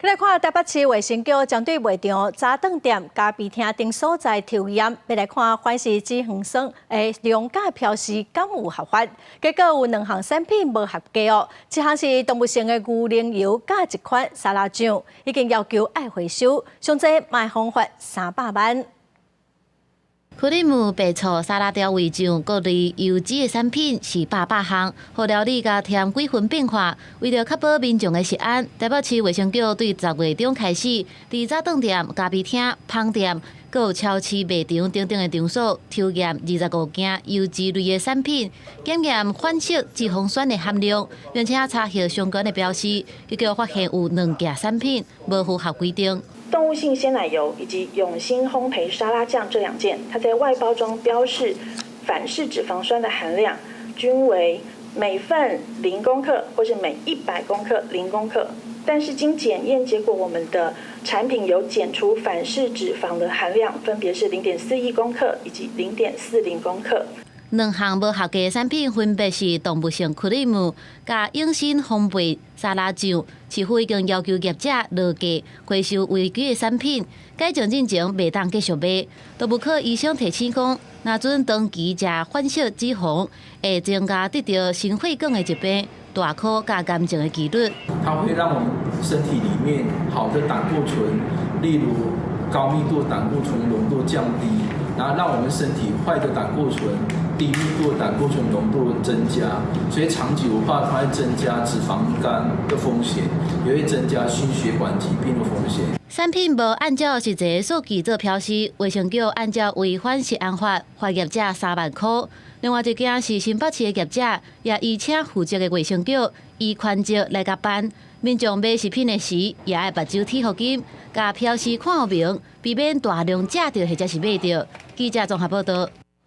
再来看台北市卫生局针对卖场、早顿店、咖啡厅等所在抽验，要来看反式脂肪酸的量价标示敢有合法。结果有2项产品无合格哦，一项是动物性的牛奶油，加一款沙拉酱，已经要求爱回收，上济卖方罚300万。 克里姆、白醋、沙拉条味酱各类油脂的产品是800项，互料理加添几分变化。为了确保民众的食安，台北市卫生局对10月中开始，伫早顿店、咖啡厅、饭店、各有超市卖场等等的场所抽验25件油脂类的产品，检验反式脂肪酸的含量，并且查核相关的标示，结果发现有2件产品无符合规定。 动物性鲜奶油以及永兴烘焙沙拉酱这2件，它在外包装标示反式脂肪酸的含量均为每份0公克或是每100公克0公克，但是经检验结果，我们的产品有检出反式脂肪的含量，分别是0.41公克以及0.40公克。 2项无合格的产品分别是动物性克里姆、加永新烘焙沙拉酱。市府已经要求业者落价回收违规的产品，改正进前袂当继续卖。动物科医生提醒讲，若准长期食反式脂肪，会增加得到心血管的疾病、大考加癌症的几率。它会让我们身体里面好的胆固醇，例如高密度胆固醇浓度降低。 然后让我们身体坏的胆固醇、低密度胆固醇浓度增加，所以长久的话，它会增加脂肪肝的风险，也会增加心血管疾病的风险。产品无按照实际的数据做标示，卫生局按照违反食安法罚业者3万块。另外一件是新北市的业者，也邀请负责的卫生局以权责来甲办。 民众买食品的时，也爱目睭贴附近，甲标示看好明，避免大量食到或者是买到。记者综合报道。